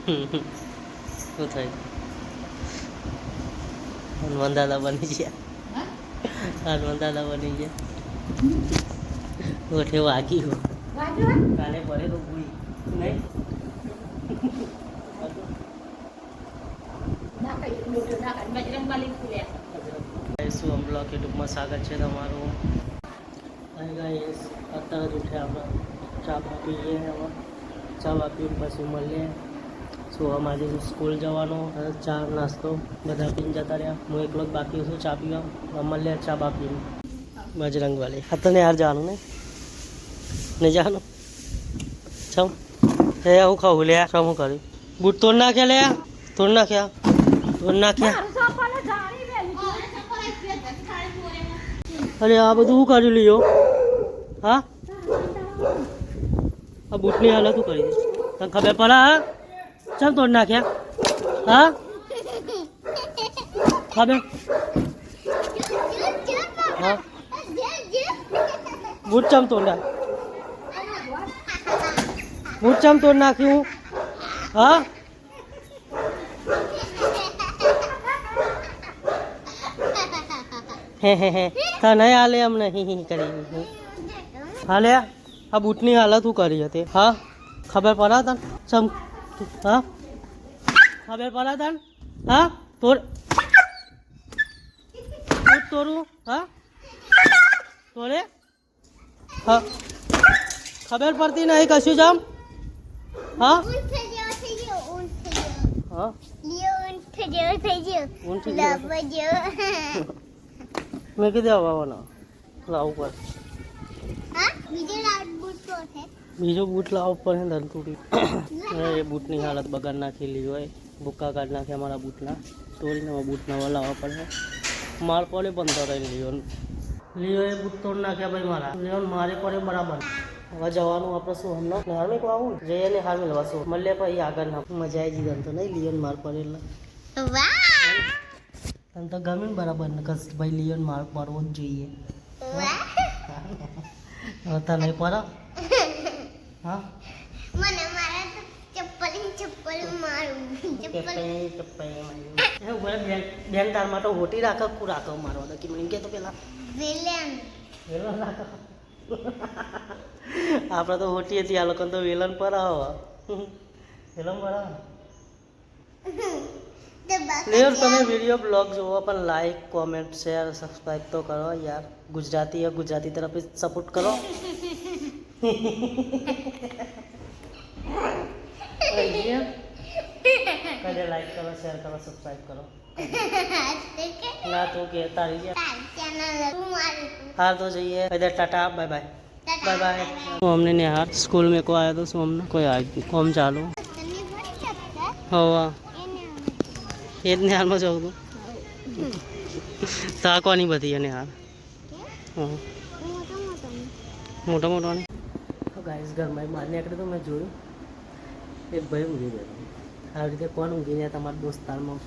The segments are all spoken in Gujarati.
શું થાય? હનુમાન દાદા બની ગયા. હનુમાન દાદા બની ગયા. ઓઠે વાગી હો કાલે પડે તો ભૂઈ નહીં. શું આમ બ્લોગ યુટ્યુબમાં સ્વાગત છે તમારું. ગાઈસ અત્યારે જ ઉઠ્યા આપણે, ચા બા પીએ. હવે ચા બા પીને પછી મળીએ. શું આજે સ્કૂલ જવાનો, ચા નાસ્તો બધા પીને જતા રહ્યા. હું એકલો જ બાકી છું ચા પીવા. મળીએ ચા બા પીને. બજરંગવાલી અત્યારે યાર જવાનું નહીં જવાનું. ચમ એ હું ખાવું લે. શું હું કર્યું? બૂટ તોડ નાખ્યા લે. તોડ નાખ્યા. અરે આ બધું શું કર્યું લ્યો? હા આ બૂટની હાલત શું કરી દે તને ખબર પડે? હા ચમ તોડ નાખ્યા? હા ખબર? હા બૂટ ચમ તોડ નાખ્યું? હા હે તને હાલે અમને હી કરી હાલે. આ બૂટની હાલત શું કરી હતી? હા ખબર પડે તને? ચમ હા ખબર પડે તને? હા તોડ બૂટ તોડું? હા તોડે? હા ખબર પડતી નહીં કશું જમ? હા હા મેં કીધું આવવાનો લાવવું પડે. બીજો બૂટ લાવવો પડે ને તૂટી. એ બૂટની હાલત બગાડ નાખેલી હોય. ભૂક્કા કાઢ નાખે અમારા બૂટના. તોડીને બૂટ નવા લાવવા પડે. માર પડે 15 રહીને લિયો એ બૂટ તોડ નાખ્યા ભાઈ મારા. લિયો મારે પડે બરાબર. હવે જવાનું આપણે શું હમણાં હાર્મિક આવું જઈએ ને હાર્મિક વાસું મળીએ પછી આગળ ના મજા આવી જઈ તો નહીં. લિયોન માર પડે એટલે તને તો ગમે ને બરાબર ને કસ ભાઈ લિયોન માર પડવો જ જોઈએ. હવે તને નહીં પડે? હા બેન તાર માટે હોટી રાખો કુ રાખો મારવા કે મને કે તો પેલા વેલન રાખો. આપણે તો હોટી હતી, આ લોકો તો વેલન પર વેલન પર લેર. તમે વિડીયો બ્લોગ જોવો પણ લાઈક કોમેન્ટ શેર સબસ્ક્રાઈબ તો કરો યાર. ગુજરાતી તરફ સપોર્ટ કરો. કદે લાઈક કરો શેર કરો સબસ્ક્રાઈબ કરો. ના તું કે તારી હાલ તો જઈએ. Tata bye bye bye bye. અમને નિહાર સ્કૂલ में को आया तो सोमने कोई आ कॉम चालू हवा એ જ નિહારમાં જવું તું તાકવાની બધી અને હાર મોટા મોટાની. ગાઈસ ઘરમાં બહાર નીકળે તો મેં જોયું એક ભાઈ ઊંઘી ગયો. આવી રીતે કોણ ઊંઘી ગયા તમારા દોસ્તારમાં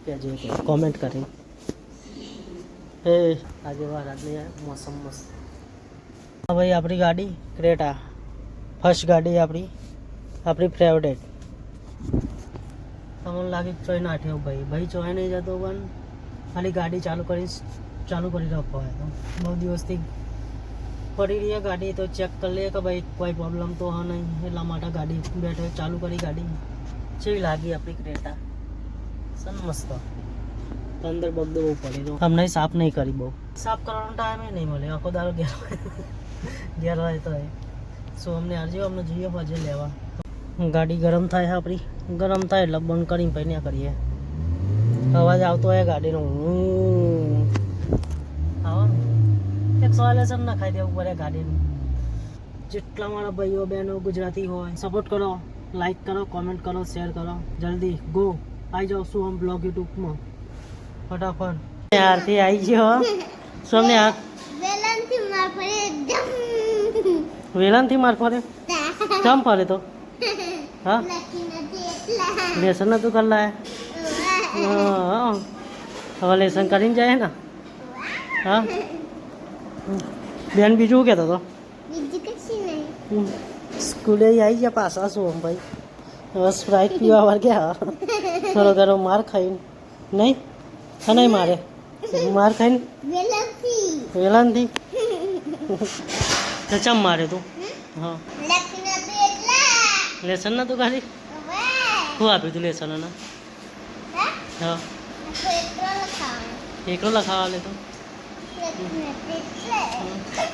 કહેજો કોમેન્ટ કરી. એ આજે વાર નહીં મોસમ મસ્ત. હા ભાઈ આપણી ગાડી ક્રેટા ફર્સ્ટ ગાડી આપણી ફેવરેટ. તમને લાગે ચોઈ નાઠ્યો ભાઈ ચોઈ નહીં જતો પણ ખાલી ગાડી ચાલુ કરી રાખો હોય તો બહુ દિવસથી પડી રહી ગાડી તો ચેક કરી લે કે ભાઈ કોઈ પ્રોબ્લેમ તો હા નહીં. એટલા માટે ગાડી બેઠો ચાલુ કરી. ગાડી કેવી લાગી આપણી ક્રેટા? સન મસ્ત. અંદર બગદો બહુ પડી તો અમને સાફ નહીં કરી. બહુ સાફ કરવાનો ટાઈમ નહીં મળે. આખો દારો ઘેર હોય તો શું અમને આજે અમને જોઈએ હજે લેવા. ગાડી ગરમ થાય આપણી. ગરમ થાય એટલે બંધ કરીને પછી ત્યાં કરીએ. અવાજ આવતો હોય ગાડીનો. એક સોલેશન ના ખાઈ દેવું પડે ગાડીનું. જેટલા મારા ભાઈઓ બહેનો ગુજરાતી હોય સપોર્ટ કરો, લાઈક કરો, કોમેન્ટ કરો, શેર કરો. જલ્દી ગો આવી જાઓ શું આમ બ્લોગ યુટ્યુબમાં ફટાફટ. યારથી આવી ગયો શું ને યાર વેલનથી માર ફરે ચમ ફરે તો? હા લેસન નતું કરી લાયા? હવે લેસન કરીને જાય ને? હા બેન બીજું કહેતો હતો સ્કૂલે આવી ગયા પાછા શું ભાઈ હવે સ્પ્રાઇટ પીવા વાર ગયા થોડો ઘણો માર ખાઈને નહીં હા નહીં મારે માર ખાઈને વેલાનથી તો ચમ મારે તું હા લેસન ના તું ખાલી શું આપ્યું તું લેસન ના હા એકલો લખાવા લે તો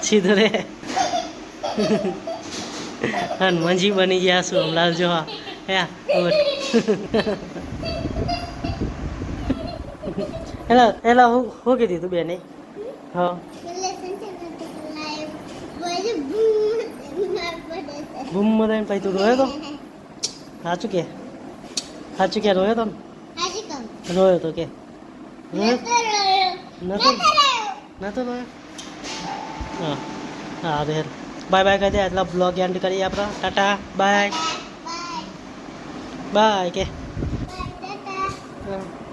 સીધું રે હનુમાનજી બની ગયા શું હમણાં જો એલા એલા હું કીધી તું બેને હા બૂમ મદાઈને પછી તું રોયો તો સાચું કે રોયો તો ને રોયો તો કે નતો રોયો હા હા રે બાય બાય કહી દે એટલા બ્લોગ એન્ડ કરીએ આપણા ટાટા બાય બાય કે હા